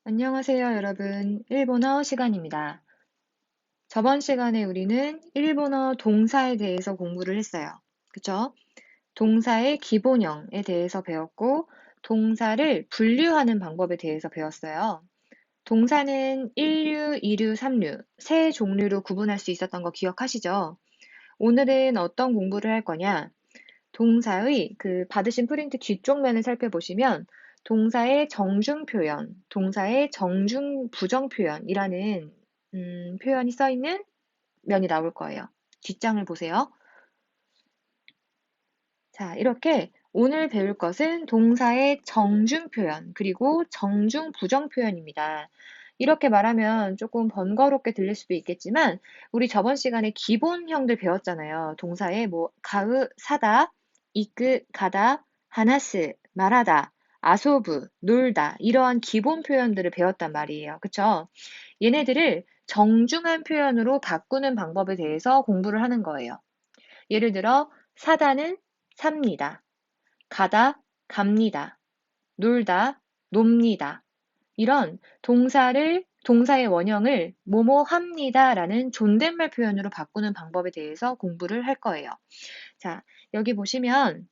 안녕하세요, 여러분. 일본어 시간입니다. 저번 시간에 우리는 일본어 동사에 대해서 공부를 했어요. 그쵸? 동사의 기본형에 대해서 배웠고, 동사를 분류하는 방법에 대해서 배웠어요. 동사는 1류, 2류, 3류, 세 종류로 구분할 수 있었던 거 기억하시죠? 오늘은 어떤 공부를 할 거냐? 동사의 받으신 프린트 뒤쪽 면을 살펴보시면 동사의 정중 표현, 동사의 정중 부정 표현이라는 표현이 써 있는 면이 나올 거예요. 뒷장을 보세요. 자, 이렇게 오늘 배울 것은 동사의 정중 표현, 그리고 정중 부정 표현입니다. 이렇게 말하면 조금 번거롭게 들릴 수도 있겠지만, 우리 저번 시간에 기본형들 배웠잖아요. 동사의 가으, 사다, 이끄, 가다, 하나스, 말하다, 아소부, 놀다, 이러한 기본 표현들을 배웠단 말이에요. 그쵸? 얘네들을 정중한 표현으로 바꾸는 방법에 대해서 공부를 하는 거예요. 예를 들어, 사다는 삽니다. 가다, 갑니다. 놀다, 놉니다. 이런 동사의 원형을 뭐뭐 합니다라는 존댓말 표현으로 바꾸는 방법에 대해서 공부를 할 거예요. 자, 여기 보시면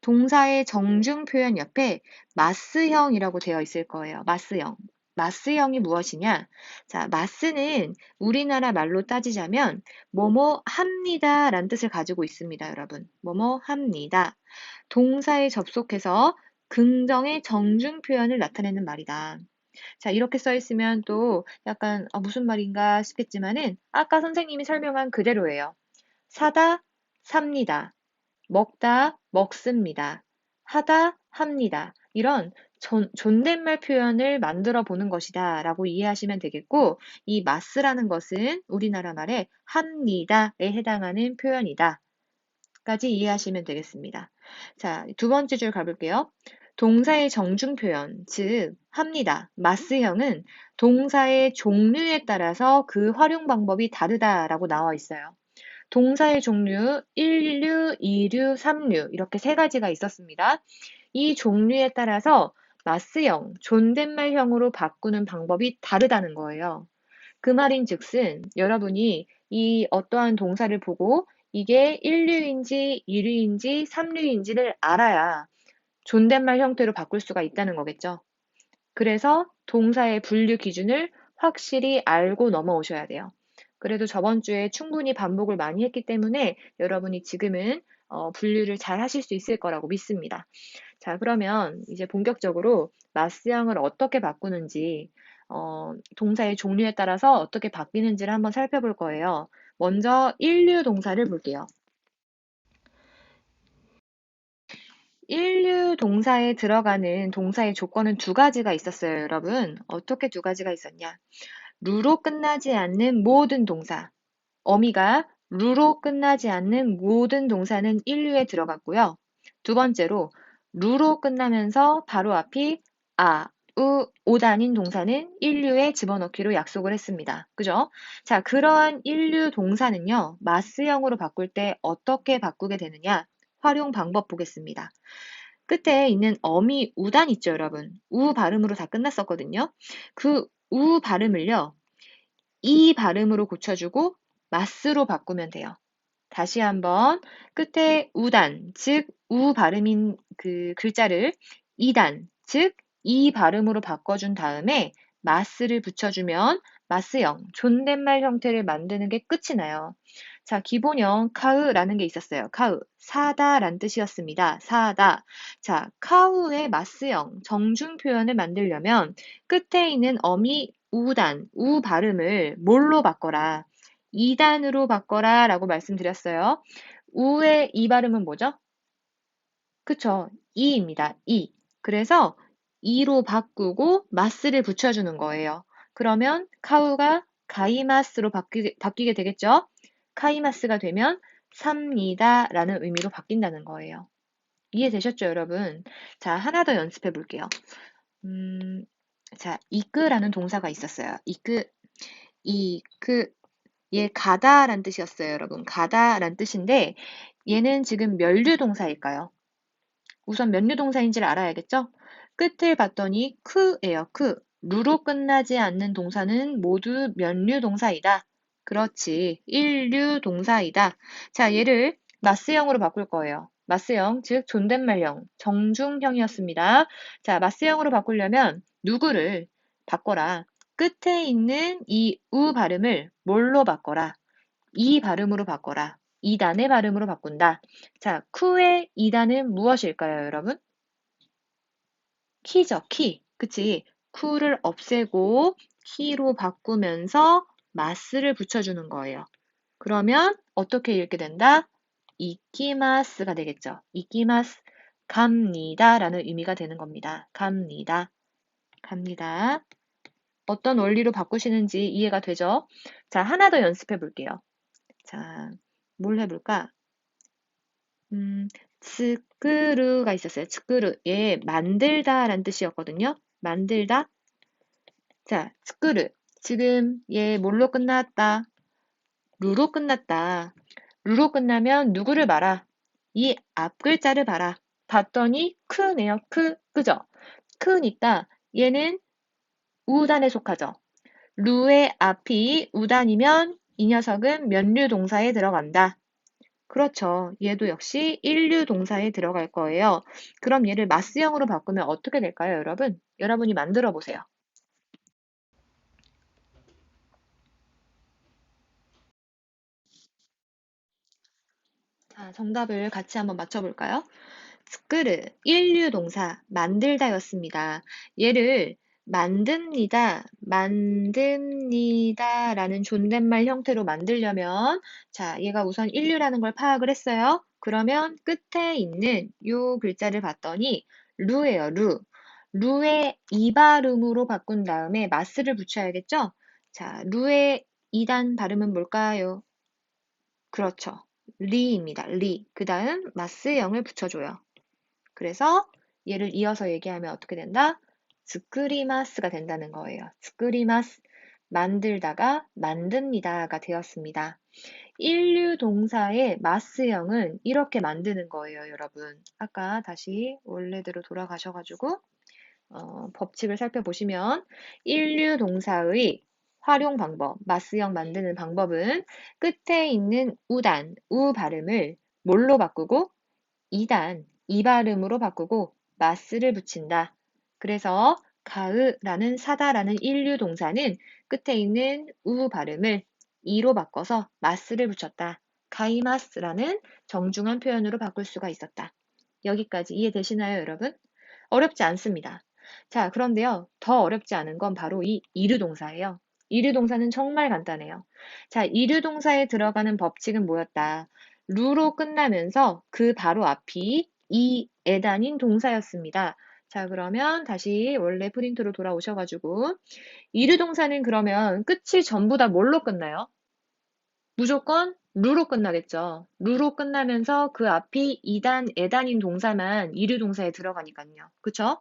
동사의 정중 표현 옆에 마스형이라고 되어 있을 거예요. 마스형. 마스형이 무엇이냐? 자, 마스는 우리나라 말로 따지자면 뭐뭐 합니다라는 뜻을 가지고 있습니다, 여러분. 뭐뭐 합니다. 동사에 접속해서 긍정의 정중 표현을 나타내는 말이다. 자, 이렇게 써 있으면 또 약간 무슨 말인가 싶겠지만은 아까 선생님이 설명한 그대로예요. 사다, 삽니다. 먹다, 먹습니다. 하다, 합니다. 이런 존댓말 표현을 만들어 보는 것이다 라고 이해하시면 되겠고, 이 마스라는 것은 우리나라 말의 합니다에 해당하는 표현이다 까지 이해하시면 되겠습니다. 자, 두 번째 줄 가볼게요. 동사의 정중 표현, 즉 합니다. 마스형은 동사의 종류에 따라서 그 활용 방법이 다르다라고 나와 있어요. 동사의 종류 1류, 2류, 3류 이렇게 세 가지가 있었습니다. 이 종류에 따라서 마스형, 존댓말형으로 바꾸는 방법이 다르다는 거예요. 그 말인즉슨 여러분이 이 어떠한 동사를 보고 이게 1류인지 2류인지 3류인지를 알아야 존댓말 형태로 바꿀 수가 있다는 거겠죠. 그래서 동사의 분류 기준을 확실히 알고 넘어오셔야 돼요. 그래도 저번 주에 충분히 반복을 많이 했기 때문에 여러분이 지금은 분류를 잘 하실 수 있을 거라고 믿습니다. 자, 그러면 이제 본격적으로 마스형을 어떻게 바꾸는지, 동사의 종류에 따라서 어떻게 바뀌는지를 한번 살펴볼 거예요. 먼저 1류 동사를 볼게요. 1류 동사에 들어가는 동사의 조건은 두 가지가 있었어요, 여러분. 어떻게 두 가지가 있었냐? 루로 끝나지 않는 모든 동사. 어미가 루로 끝나지 않는 모든 동사는 1류에 들어갔고요. 두 번째로 루로 끝나면서 바로 앞이 아, 우, 오단인 동사는 1류에 집어넣기로 약속을 했습니다. 그죠? 자, 그러한 1류 동사는요, 마스형으로 바꿀 때 어떻게 바꾸게 되느냐? 활용 방법 보겠습니다. 끝에 있는 어미 우단 있죠, 여러분. 우 발음으로 다 끝났었거든요. 그 우 발음을요, 이 발음으로 고쳐주고 마스로 바꾸면 돼요. 다시 한번 끝에 우단, 즉 우 발음인 그 글자를 이단, 즉 이 발음으로 바꿔준 다음에 마스를 붙여주면 마스형, 존댓말 형태를 만드는 게 끝이 나요. 자, 기본형 카으라는 게 있었어요. 카으, 사다란 뜻이었습니다. 사다. 자, 카우의 마스형, 정중 표현을 만들려면 끝에 있는 어미 우단, 우 발음을 뭘로 바꿔라? 2단으로 바꿔라 라고 말씀드렸어요. 우의 이 발음은 뭐죠? 그쵸. 이입니다. 이. 그래서 이로 바꾸고 마스를 붙여주는 거예요. 그러면 카우가 가이마스로 바뀌게 되겠죠? 카이마스가 되면 삽니다 라는 의미로 바뀐다는 거예요. 이해되셨죠, 여러분? 자, 하나 더 연습해 볼게요. 자, 이끄라는 동사가 있었어요. 이끄, 얘 가다란 뜻이었어요, 여러분. 가다란 뜻인데 얘는 지금 면류 동사일까요? 우선 면류 동사인지를 알아야겠죠? 끝을 봤더니 크예요. 크. 루로 끝나지 않는 동사는 모두 면류 동사이다. 그렇지. 일류 동사이다. 자, 얘를 마스형으로 바꿀 거예요. 마스형, 즉 존댓말형, 정중형이었습니다. 자, 마스형으로 바꾸려면 누구를 바꿔라. 끝에 있는 이 우 발음을 뭘로 바꿔라? 이 발음으로 바꿔라. 이단의 발음으로 바꾼다. 자, 쿠의 이단은 무엇일까요, 여러분? 키죠, 키. 그치? 쿠를 없애고 키로 바꾸면서 마스를 붙여주는 거예요. 그러면 어떻게 읽게 된다? 이키마스가 되겠죠. 이키마스. 갑니다 라는 의미가 되는 겁니다. 갑니다. 갑니다. 어떤 원리로 바꾸시는지 이해가 되죠? 자, 하나 더 연습해 볼게요. 자, 뭘 해볼까? 츠쿠르가 있었어요. 츠쿠르. 얘 만들다라는 뜻이었거든요. 만들다. 자, 츠쿠르. 지금 얘 뭘로 끝났다? 루로 끝났다. 루로 끝나면 누구를 봐라? 이 앞 글자를 봐라. 봤더니 크네요. 그죠? 크니까 얘는 우단에 속하죠. 루의 앞이 우단이면 이 녀석은 면류 동사에 들어간다. 그렇죠. 얘도 역시 일류 동사에 들어갈 거예요. 그럼 얘를 마스형으로 바꾸면 어떻게 될까요, 여러분? 여러분이 만들어 보세요. 자, 정답을 같이 한번 맞춰볼까요? 스크르, 일류 동사, 만들다였습니다. 얘를 만듭니다 라는 존댓말 형태로 만들려면, 자, 얘가 우선 일류라는 걸 파악을 했어요. 그러면 끝에 있는 요 글자를 봤더니, 루예요, 루. 루의 이 발음으로 바꾼 다음에 마스를 붙여야겠죠? 자, 루의 2단 발음은 뭘까요? 그렇죠. 리입니다. 리. 그 다음 마스형을 붙여줘요. 그래서 얘를 이어서 얘기하면 어떻게 된다? 스크리마스가 된다는 거예요. 스크리마스. 만들다가 만듭니다가 되었습니다. 일류 동사의 마스형은 이렇게 만드는 거예요, 여러분. 아까 다시 원래대로 돌아가셔가지고 법칙을 살펴보시면 일류 동사의 활용 방법, 마스형 만드는 방법은 끝에 있는 우단, 우 발음을 뭘로 바꾸고 2단, 이 발음으로 바꾸고 마스를 붙인다. 그래서 가으라는 사다라는 일류 동사는 끝에 있는 우 발음을 이로 바꿔서 마스를 붙였다. 가이마스라는 정중한 표현으로 바꿀 수가 있었다. 여기까지 이해되시나요, 여러분? 어렵지 않습니다. 자, 그런데요, 더 어렵지 않은 건 바로 이 이류 동사예요. 이류 동사는 정말 간단해요. 자, 이류 동사에 들어가는 법칙은 뭐였다? 루로 끝나면서 그 바로 앞이 이에 단인 동사였습니다. 자, 그러면 다시 원래 프린트로 돌아오셔가지고 이류 동사는 그러면 끝이 전부 다 뭘로 끝나요? 무조건 루로 끝나겠죠. 루로 끝나면서 그 앞이 이단, 에단인 동사만 이류 동사에 들어가니까요. 그쵸?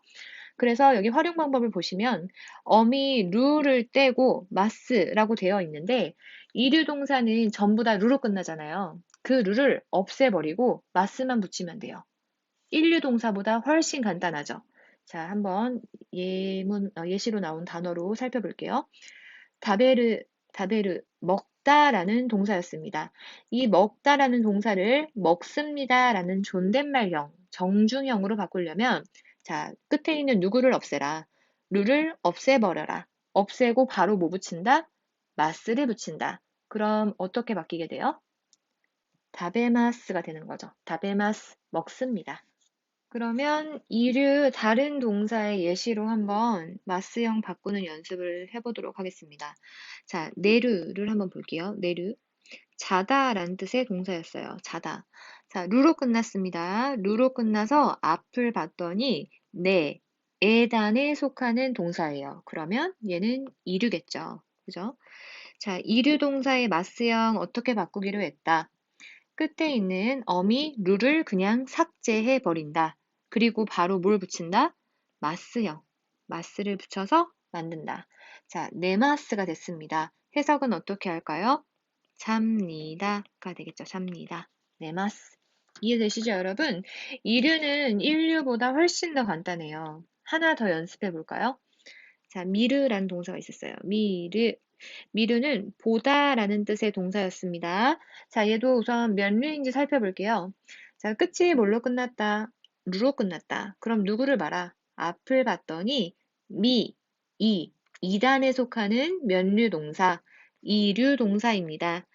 그래서 여기 활용 방법을 보시면 어미 루를 떼고 마스라고 되어 있는데 이류 동사는 전부 다 루로 끝나잖아요. 그 루를 없애버리고 마스만 붙이면 돼요. 일류 동사보다 훨씬 간단하죠. 자, 한번 예시로 나온 단어로 살펴볼게요. 다베르, 다베르, 먹다라는 동사였습니다. 이 먹다라는 동사를 먹습니다라는 존댓말형, 정중형으로 바꾸려면 자, 끝에 있는 누구를 없애라. 루를 없애버려라. 없애고 바로 뭐 붙인다? 마스를 붙인다. 그럼 어떻게 바뀌게 돼요? 다베마스가 되는 거죠. 다베마스, 먹습니다. 그러면 이류 다른 동사의 예시로 한번 마스형 바꾸는 연습을 해보도록 하겠습니다. 자, 내류를 한번 볼게요. 내류. 자다라는 뜻의 동사였어요. 자다. 자, 루로 끝났습니다. 루로 끝나서 앞을 봤더니 네, 에단에 속하는 동사예요. 그러면 얘는 이류겠죠. 그죠? 자, 이류 동사의 마스형 어떻게 바꾸기로 했다? 끝에 있는 어미 루를 그냥 삭제해 버린다. 그리고 바로 뭘 붙인다? 마스형. 마스를 붙여서 만든다. 자, 네마스가 됐습니다. 해석은 어떻게 할까요? 잡니다가 되겠죠. 잡니다. 네마스. 이해되시죠, 여러분? 이류는 일류보다 훨씬 더 간단해요. 하나 더 연습해 볼까요? 자, 미르라는 동사가 있었어요. 미르. 미르는 보다라는 뜻의 동사였습니다. 자, 얘도 우선 몇 류인지 살펴볼게요. 자, 끝이 뭘로 끝났다? 루로 끝났다. 그럼 누구를 말아? 앞을 봤더니 미, 이단에 속하는 면류 동사, 이류 동사입니다.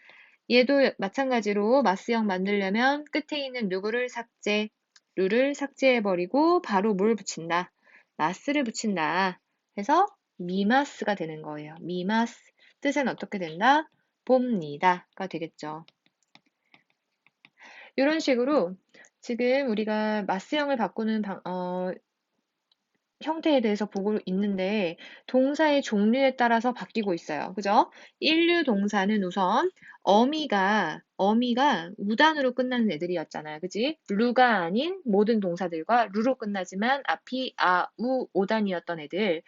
얘도 마찬가지로 마스형 만들려면 끝에 있는 누구를 삭제, 루를 삭제해버리고 바로 뭘 붙인다? 마스를 붙인다. 해서 미마스가 되는 거예요. 미마스. 뜻은 어떻게 된다? 봅니다가 되겠죠. 이런 식으로 지금 우리가 마스형을 바꾸는 형태에 대해서 보고 있는데 동사의 종류에 따라서 바뀌고 있어요. 그죠? 일류 동사는 우선 어미가 우단으로 끝나는 애들이었잖아요. 그지? 루가 아닌 모든 동사들과 루로 끝나지만 앞이 아, 우, 오단이었던 애들.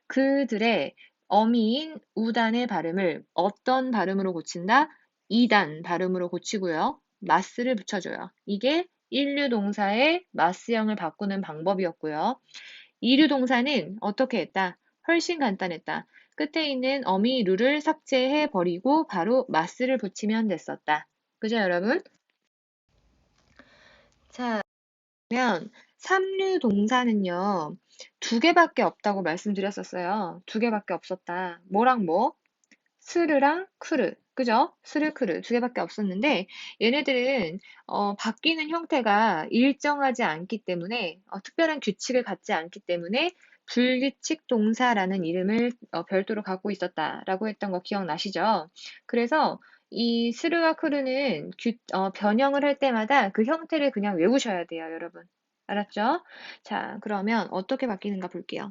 그들의 어미인 우단의 발음을 어떤 발음으로 고친다? 이단 발음으로 고치고요. 마스를 붙여줘요. 이게 일류 동사의 마스형을 바꾸는 방법이었고요. 이류 동사는 어떻게 했다? 훨씬 간단했다. 끝에 있는 어미 루를 삭제해 버리고 바로 마스를 붙이면 됐었다. 그죠, 여러분? 자, 그러면 삼류 동사는요, 두 개밖에 없다고 말씀드렸었어요. 두 개밖에 없었다. 뭐랑 뭐? 스르랑 크르. 그죠? 스르, 크르. 두 개밖에 없었는데, 얘네들은, 바뀌는 형태가 일정하지 않기 때문에, 특별한 규칙을 갖지 않기 때문에, 불규칙 동사라는 이름을 별도로 갖고 있었다라고 했던 거 기억나시죠? 그래서 이 스르와 크르는 변형을 할 때마다 그 형태를 그냥 외우셔야 돼요, 여러분. 알았죠? 자, 그러면 어떻게 바뀌는가 볼게요.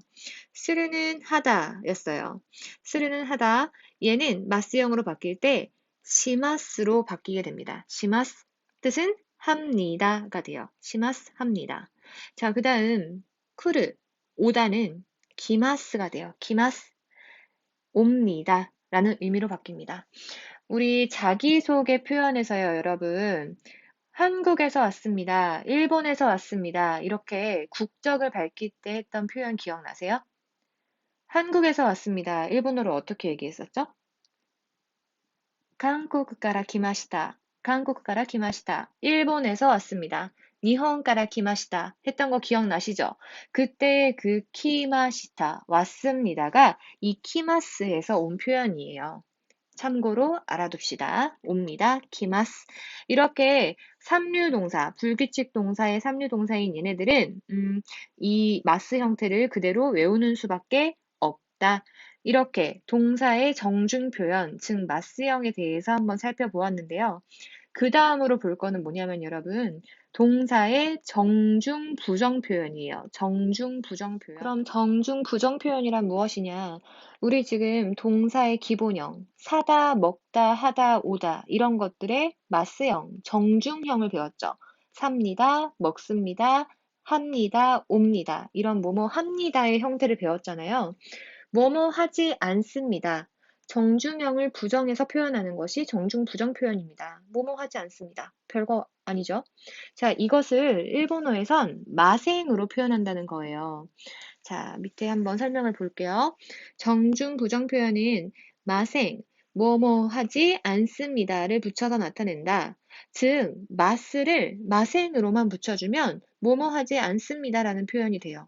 스르는 하다였어요. 스르는 하다. 얘는 마스형으로 바뀔 때 시마스로 바뀌게 됩니다. 시마스 뜻은 합니다가 돼요. 시마스 합니다. 자, 그 다음 크르 오다는 기마스가 돼요. 기마스 옵니다 라는 의미로 바뀝니다. 우리 자기소개 표현에서요, 여러분. 한국에서 왔습니다. 일본에서 왔습니다. 이렇게 국적을 밝힐 때 했던 표현 기억나세요? 한국에서 왔습니다. 일본어로 어떻게 얘기했었죠? 한국から 来ました. 한국から 来ました. 일본에서 왔습니다. 일본から 来ました. 했던 거 기억나시죠? 그때 그 키마시타, 왔습니다가 이 키마스에서 온 표현이에요. 참고로 알아둡시다. 옵니다. 키마스. 이렇게 삼류 동사, 불규칙 동사의 삼류 동사인 얘네들은 이 마스 형태를 그대로 외우는 수밖에 없다. 이렇게 동사의 정중 표현, 즉 마스형에 대해서 한번 살펴보았는데요. 그 다음으로 볼 거는 뭐냐면 여러분, 동사의 정중 부정 표현이에요. 정중 부정 표현. 그럼 정중 부정 표현이란 무엇이냐? 우리 지금 동사의 기본형, 사다, 먹다, 하다, 오다 이런 것들의 마스형, 정중형을 배웠죠. 삽니다, 먹습니다, 합니다, 옵니다. 이런 뭐뭐 합니다의 형태를 배웠잖아요. 뭐뭐 하지 않습니다. 정중형을 부정해서 표현하는 것이 정중 부정 표현입니다. 뭐뭐 하지 않습니다. 별거 아니죠? 자, 이것을 일본어에선 마생으로 표현한다는 거예요. 자, 밑에 한번 설명을 볼게요. 정중 부정 표현은 마생, 뭐뭐 하지 않습니다를 붙여서 나타낸다. 즉, 마스를 마생으로만 붙여주면 뭐뭐 하지 않습니다라는 표현이 돼요.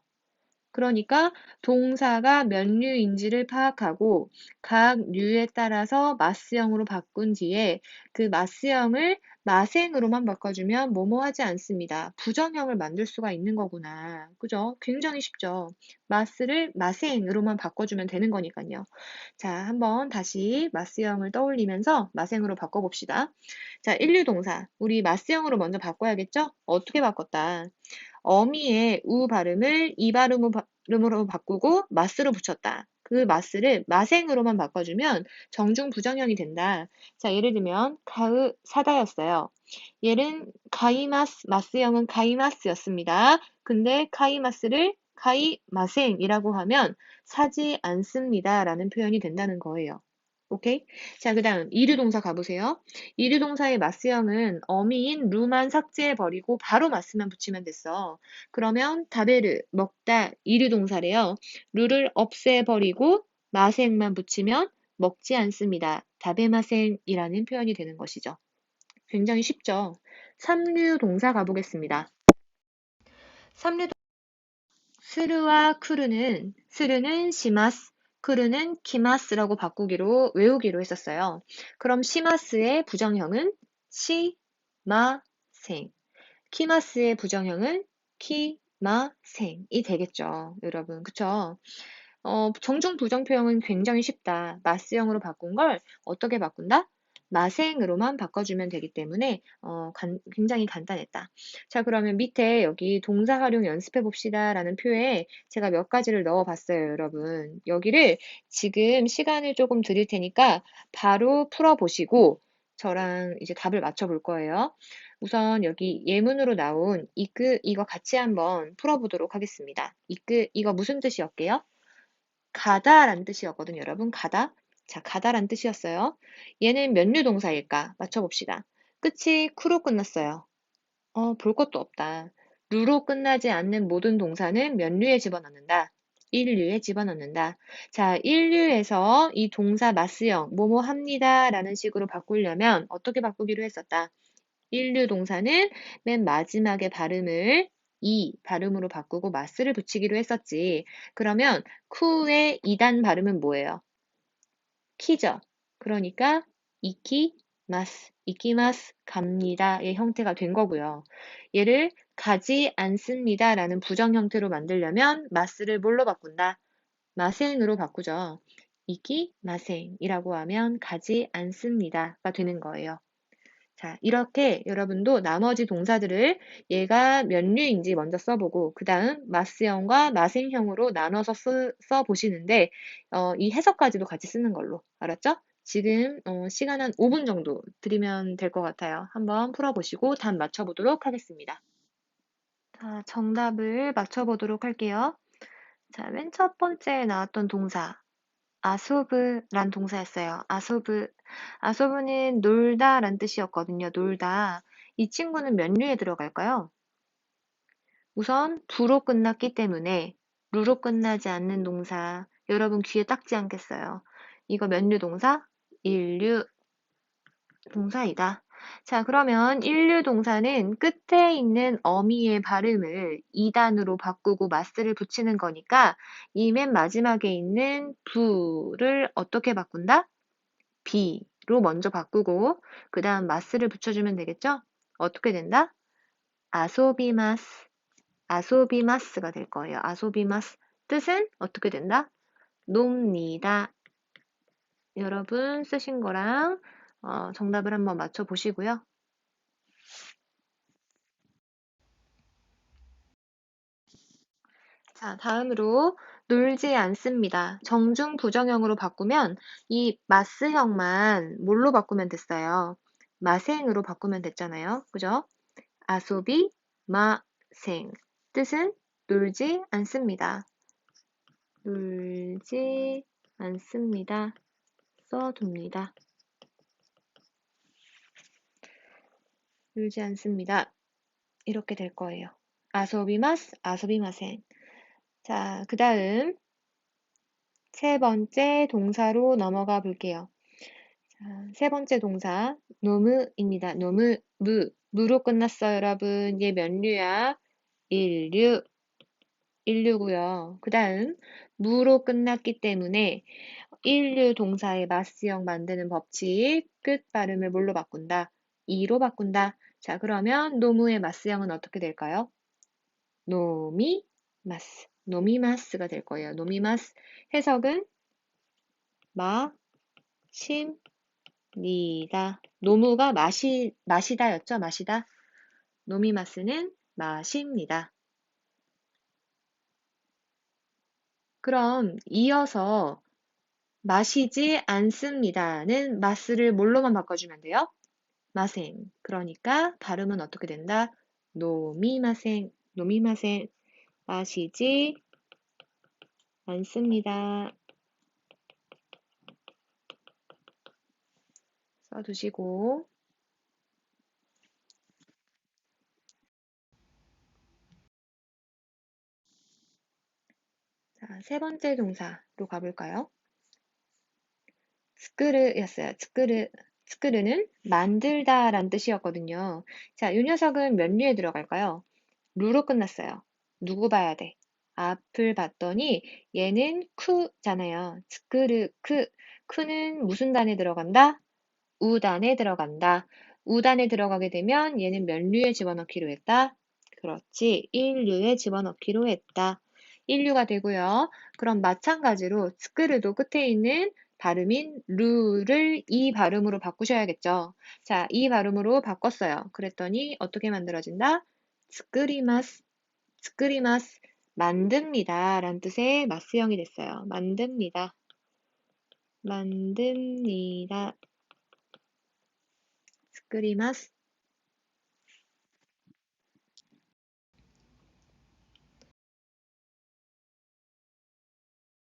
그러니까 동사가 몇 류인지를 파악하고 각 류에 따라서 마스형으로 바꾼 뒤에 그 마스형을 마생으로만 바꿔주면 뭐뭐 하지 않습니다. 부정형을 만들 수가 있는 거구나. 그죠? 굉장히 쉽죠? 마스를 마생으로만 바꿔주면 되는 거니까요. 자, 한번 다시 마스형을 떠올리면서 마생으로 바꿔봅시다. 자, 일류 동사. 우리 마스형으로 먼저 바꿔야겠죠? 어떻게 바꿨다? 어미의 우 발음을 이 발음으로 바꾸고 마스로 붙였다. 그 마스를 마생으로만 바꿔주면 정중 부정형이 된다. 자, 예를 들면 가으 사다였어요. 얘는 가이마스, 마스형은 가이마스였습니다. 근데 가이마스를 가이마생이라고 하면 사지 않습니다라는 표현이 된다는 거예요. 오케이? 자, 그 다음 이류동사 가보세요. 이류동사의 마스형은 어미인 루만 삭제해버리고 바로 마스만 붙이면 됐어. 그러면 다베르, 먹다, 이류동사래요. 루를 없애버리고 마생만 붙이면 먹지 않습니다. 다베마생이라는 표현이 되는 것이죠. 굉장히 쉽죠? 삼류 동사 가보겠습니다. 삼류 스르와 스르는 시마스, 크루는 키마스라고 바꾸기로 외우기로 했었어요. 그럼 시마스의 부정형은 시마생, 키마스의 부정형은 키마생이 되겠죠, 여러분. 그쵸? 정중 부정표형은 굉장히 쉽다. 마스형으로 바꾼 걸 어떻게 바꾼다? 마생으로만 바꿔주면 되기 때문에 굉장히 간단했다. 자, 그러면 밑에 여기 동사 활용 연습해 봅시다 라는 표에 제가 몇 가지를 넣어 봤어요, 여러분. 여기를 지금 시간을 조금 드릴 테니까 바로 풀어 보시고 저랑 이제 답을 맞춰 볼 거예요. 우선 여기 예문으로 나온 이거 같이 한번 풀어 보도록 하겠습니다. 이거 무슨 뜻이었게요? 가다라는 뜻이었거든요, 여러분. 가다. 자, 가다라는 뜻이었어요. 얘는 몇류 동사일까? 맞춰봅시다. 끝이 쿠로 끝났어요. 볼 것도 없다. 루로 끝나지 않는 모든 동사는 몇류에 집어넣는다. 일류에 집어넣는다. 자, 일류에서 이 동사 마스형, 뭐뭐 합니다 라는 식으로 바꾸려면 어떻게 바꾸기로 했었다. 일류 동사는 맨 마지막에 발음을 이 발음으로 바꾸고 마스를 붙이기로 했었지. 그러면 쿠의 2단 발음은 뭐예요? 키죠. 그러니까 이키마스, 갑니다의 형태가 된 거고요. 얘를 가지 않습니다라는 부정 형태로 만들려면 마스를 뭘로 바꾼다? 마생으로 바꾸죠. 이키마생이라고 하면 가지 않습니다가 되는 거예요. 자, 이렇게 여러분도 나머지 동사들을 얘가 몇 류인지 먼저 써보고 그 다음 마스형과 마생형으로 나눠서 써보시는데 이 해석까지도 같이 쓰는 걸로 알았죠? 지금 시간 한 5분 정도 드리면 될 것 같아요. 한번 풀어보시고 답 맞춰보도록 하겠습니다. 자, 정답을 맞춰보도록 할게요. 자, 맨 첫 번째 나왔던 동사 아소브란 동사였어요. 아소브. 아소브는 놀다란 뜻이었거든요. 놀다. 이 친구는 몇 류에 들어갈까요? 우선 부로 끝났기 때문에 루로 끝나지 않는 동사. 여러분 귀에 딱지 않겠어요. 이거 몇 류 동사? 일류 동사이다. 자, 그러면 일류 동사는 끝에 있는 어미의 발음을 2단으로 바꾸고 마스를 붙이는 거니까 이 맨 마지막에 있는 부를 어떻게 바꾼다? B로 먼저 바꾸고 그 다음 마스를 붙여주면 되겠죠? 어떻게 된다? 아소비마스, 아소비마스가 될 거예요. 아소비마스. 뜻은 어떻게 된다? 놉니다. 여러분 쓰신 거랑 정답을 한번 맞춰보시고요. 자, 다음으로 놀지 않습니다. 정중 부정형으로 바꾸면 이 마스형만 뭘로 바꾸면 됐어요? 마생으로 바꾸면 됐잖아요. 그죠? 아소비 마생. 뜻은 놀지 않습니다. 놀지 않습니다. 써둡니다. 놀지 않습니다. 이렇게 될 거예요. 아소비마스, 아소비마생. 자, 그 다음 세 번째 동사로 넘어가 볼게요. 자, 세 번째 동사 노무입니다. 노무, 무로 끝났어요, 여러분. 얘 몇 류야? 일류, 일류고요. 그 다음 무로 끝났기 때문에 일류 동사의 마스형 만드는 법칙, 끝 발음을 뭘로 바꾼다? 이로 바꾼다. 자, 그러면 노무의 마스형은 어떻게 될까요? 노미마스, 노미마스가 될 거예요. 노미마스. 해석은 마십니다. 노무가 마시다였죠? 마시다. 노미마스는 마십니다. 그럼 이어서 마시지 않습니다는 마스를 뭘로만 바꿔주면 돼요? 마생. 그러니까 발음은 어떻게 된다? 노미마생, 노미마생. 마시지 않습니다. 써두시고. 자, 세 번째 동사로 가볼까요? 스크르였어요. 스크르는 만들다란 뜻이었거든요. 자, 이 녀석은 몇 류에 들어갈까요? 루로 끝났어요. 누구 봐야 돼? 앞을 봤더니 얘는 쿠잖아요. 스크르, 크는 무슨 단에 들어간다? 우단에 들어간다. 우단에 들어가게 되면 얘는 몇 류에 집어넣기로 했다? 그렇지. 1류에 집어넣기로 했다. 1류가 되고요. 그럼 마찬가지로 스크르도 끝에 있는 발음인 루를 이 발음으로 바꾸셔야겠죠. 자, 이 발음으로 바꿨어요. 그랬더니 어떻게 만들어진다? 스크리마스, 스크리마스, 만듭니다. 라는 뜻의 마스형이 됐어요. 만듭니다. 만듭니다. 스크리마스.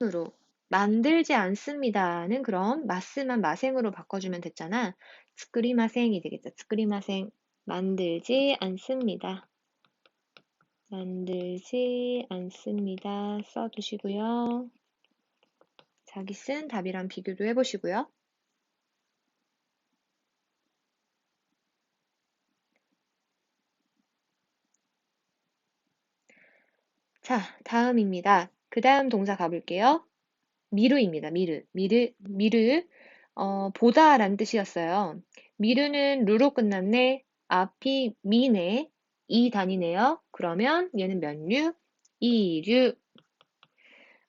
으로 만들지 않습니다는 그럼 마스만 마생으로 바꿔주면 됐잖아. 스크리마생이 되겠죠. 스크리마생. 만들지 않습니다. 만들지 않습니다. 써두시고요. 자기 쓴 답이랑 비교도 해보시고요. 자, 다음입니다. 그 다음 동사 가볼게요. 미루입니다. 미르. 보다라는 뜻이었어요. 미르는 루로 끝났네. 앞이 미네. 이 단이네요. 그러면 얘는 몇 류? 이류.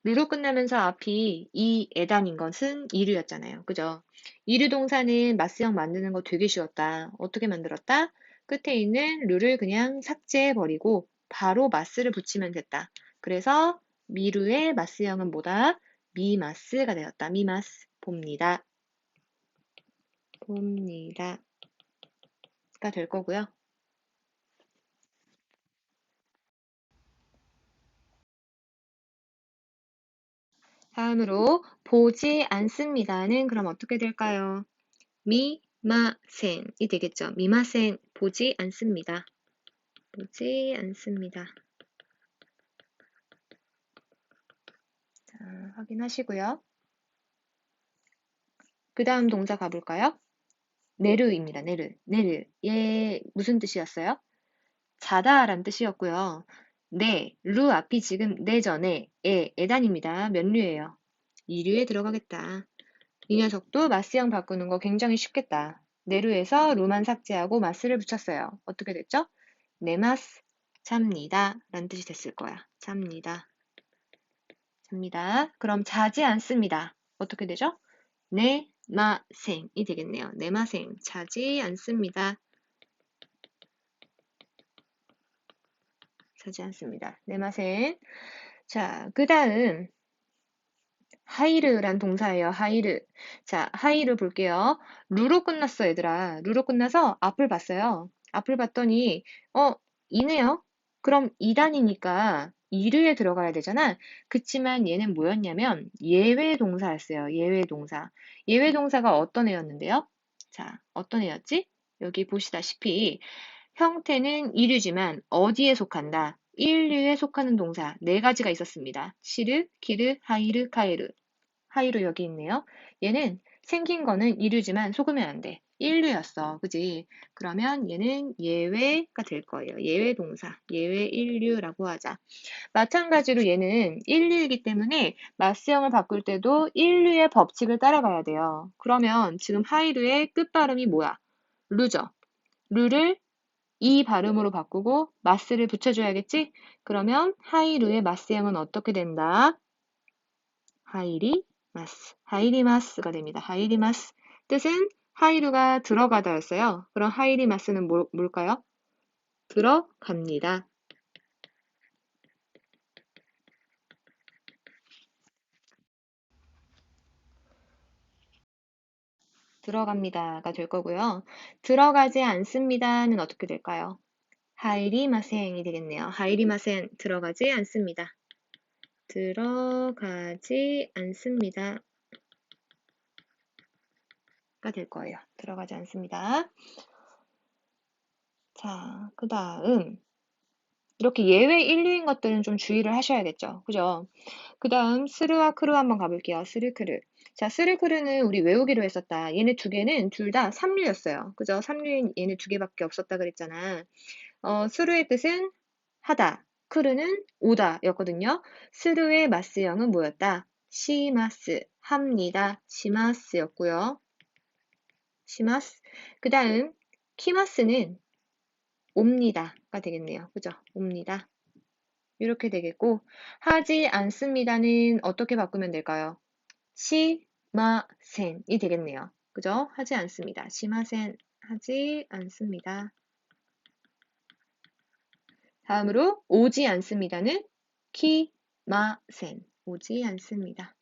루로 끝나면서 앞이 이 에단인 것은 이류였잖아요. 그죠? 이류 동사는 마스형 만드는 거 되게 쉬웠다. 어떻게 만들었다? 끝에 있는 루를 그냥 삭제해버리고 바로 마스를 붙이면 됐다. 그래서 미루의 마스형은 뭐다? 미마스가 되었다. 미마스. 봅니다. 봅니다. 가 될 거고요. 다음으로 보지 않습니다는 그럼 어떻게 될까요? 미마센이 되겠죠. 미마센 보지 않습니다. 보지 않습니다. 자, 확인하시고요. 그 다음 동사 가볼까요? 네르입니다. 네르. 얘 무슨 뜻이었어요? 자다란 뜻이었고요. 네, 루 앞이 지금 내전에 에단입니다. 몇 류예요? 2류에 들어가겠다. 이 녀석도 마스형 바꾸는 거 굉장히 쉽겠다. 네루에서 루만 삭제하고 마스를 붙였어요. 어떻게 됐죠? 네마스, 잡니다. 라는 뜻이 됐을 거야. 잡니다. 잡니다. 그럼 자지 않습니다. 어떻게 되죠? 네마생이 되겠네요. 네마생, 자지 않습니다. 자지 않습니다. 네마생. 자, 그 다음 하이르란 동사예요. 하이르. 자, 하이르 볼게요. 루로 끝났어, 얘들아. 루로 끝나서 앞을 봤어요. 앞을 봤더니 이네요. 그럼 2단이니까 이르에 들어가야 되잖아. 그치만 얘는 뭐였냐면 예외 동사였어요. 예외 동사. 예외 동사가 어떤 애였는데요? 자, 어떤 애였지? 여기 보시다시피 형태는 이류지만 어디에 속한다? 인류에 속하는 동사 네 가지가 있었습니다. 시르, 기르, 하이르, 카이르. 하이루 여기 있네요. 얘는 생긴 거는 이류지만 속으면 안 돼. 인류였어. 그지? 그러면 얘는 예외가 될 거예요. 예외 동사. 예외 인류라고 하자. 마찬가지로 얘는 인류이기 때문에 마스형을 바꿀 때도 인류의 법칙을 따라가야 돼요. 그러면 지금 하이루의 끝발음이 뭐야? 루죠. 루를 이 발음으로 바꾸고 마스를 붙여줘야겠지? 그러면 하이루의 마스형은 어떻게 된다? 하이리마스가 됩니다. 하이리마스. 뜻은 하이루가 들어가다였어요. 그럼 하이리마스는 뭘까요? 들어갑니다. 들어갑니다가 될 거고요. 들어가지 않습니다는 어떻게 될까요? 하이리마센이 되겠네요. 하이리마센 들어가지 않습니다. 들어가지 않습니다가 될 거예요. 들어가지 않습니다. 자, 그 다음 이렇게 예외 인류인 것들은 좀 주의를 하셔야겠죠. 그죠? 그 다음 스르와 크루 한번 가볼게요. 스르, 크르. 자, 스르, 크르는 우리 외우기로 했었다. 얘네 두 개는 둘 다 삼류였어요. 그죠? 삼류인 얘네 두 개밖에 없었다 그랬잖아. 스르의 뜻은 하다, 크르는 오다 였거든요. 스르의 마스형은 뭐였다? 시마스, 합니다. 시마스였고요. 시마스. 그 다음 키마스는 옵니다가 되겠네요. 그죠? 옵니다. 이렇게 되겠고 하지 않습니다는 어떻게 바꾸면 될까요? 시마센이 되겠네요. 그죠? 하지 않습니다. 시마센 하지 않습니다. 다음으로 오지 않습니다는 키마센 오지 않습니다.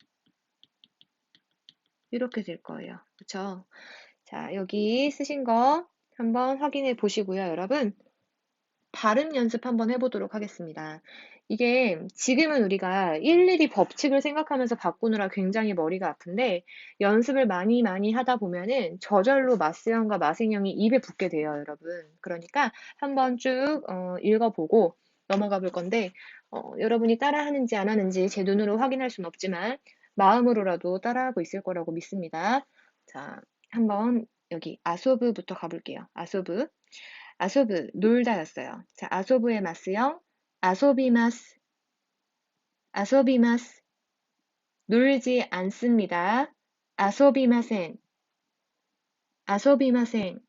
이렇게 될 거예요. 그쵸? 자, 여기 쓰신 거 한번 확인해 보시고요, 여러분. 발음 연습 한번 해보도록 하겠습니다. 이게 지금은 우리가 일일이 법칙을 생각하면서 바꾸느라 굉장히 머리가 아픈데 연습을 많이 하다 보면은 저절로 마스형과 마생형이 입에 붙게 돼요, 여러분. 그러니까 한번 쭉 읽어보고 넘어가 볼 건데 여러분이 따라하는지 안 하는지 제 눈으로 확인할 수는 없지만 마음으로라도 따라하고 있을 거라고 믿습니다. 자, 한번 여기 아소브부터 가볼게요. 아소브. 아소브, 놀다였어요. 자, 아소브의 마스형, 아소비마스, 아소비마스, 놀지 않습니다. 아소비마센, 아소비마센,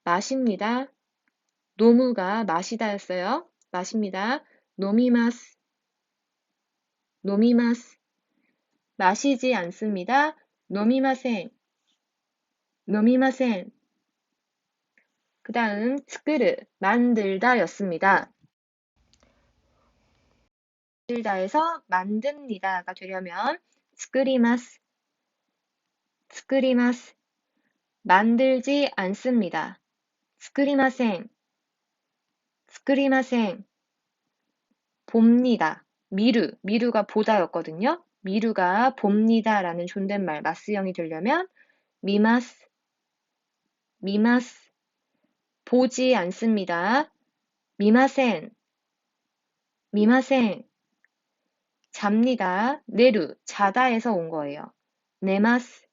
마십니다. 노무가 마시다였어요. 마십니다. 노미마스, 노미마스, 마시지 않습니다. 노미마센, 노미마센. 그 다음, 스크르, 만들다였습니다. 만들다에서 만듭니다가 되려면 스크리마스, 스크리마스, 만들지 않습니다. 스크리마생, 스크리마생, 봅니다. 미루가 보다였거든요. 미루가 봅니다라는 존댓말 마스형이 되려면 미마스, 미마스, 보지 않습니다. 미마센, 미마생, 잡니다. 네루, 자다에서 온 거예요. 네마스,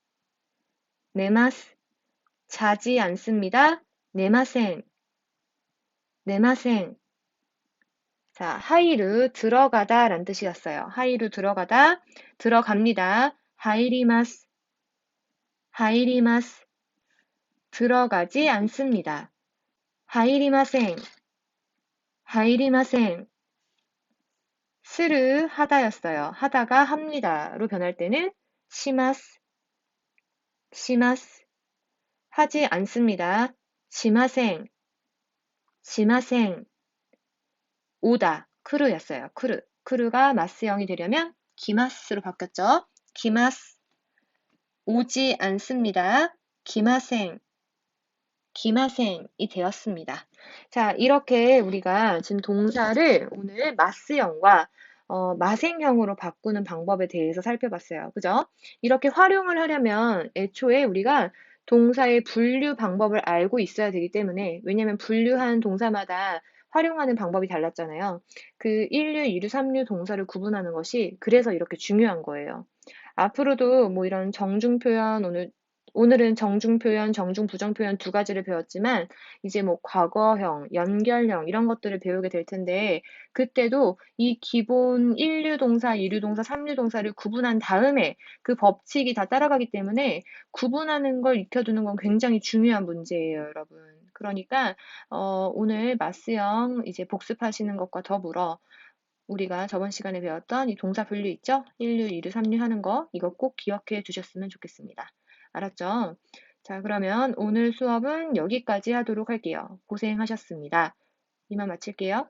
네마스, 자지 않습니다. 네마생, 네마생. 자, 하이르, 들어가다 라는 뜻이었어요. 하이르, 들어가다, 들어갑니다. 하이리마스, 하이리마스, 들어가지 않습니다. 하이리마생, 하이리마생. 스르, 하다였어요. 하다가 합니다로 변할 때는 시마스, 시마스. 하지 않습니다. 시마생, 시마생. 오다, 크루였어요. 크루. 크루가 마스형이 되려면 기마스로 바뀌었죠. 기마스. 오지 않습니다. 기마생, 기마생이 되었습니다. 자, 이렇게 우리가 지금 동사를 오늘 마스형과 마생형으로 바꾸는 방법에 대해서 살펴봤어요. 그죠? 이렇게 활용을 하려면 애초에 우리가 동사의 분류 방법을 알고 있어야 되기 때문에, 왜냐면 분류한 동사마다 활용하는 방법이 달랐잖아요. 그 1류, 2류, 3류 동사를 구분하는 것이 그래서 이렇게 중요한 거예요. 앞으로도 뭐 이런 정중 표현, 오늘은 정중 표현, 정중 부정 표현 두 가지를 배웠지만 이제 뭐 과거형, 연결형 이런 것들을 배우게 될 텐데 그때도 이 기본 1류 동사, 2류 동사, 3류 동사를 구분한 다음에 그 법칙이 다 따라가기 때문에 구분하는 걸 익혀두는 건 굉장히 중요한 문제예요, 여러분. 그러니까 오늘 마스형 이제 복습하시는 것과 더불어 우리가 저번 시간에 배웠던 이 동사 분류 있죠? 1류, 2류, 3류 하는 거 이거 꼭 기억해 두셨으면 좋겠습니다. 알았죠? 자, 그러면 오늘 수업은 여기까지 하도록 할게요. 고생하셨습니다. 이만 마칠게요.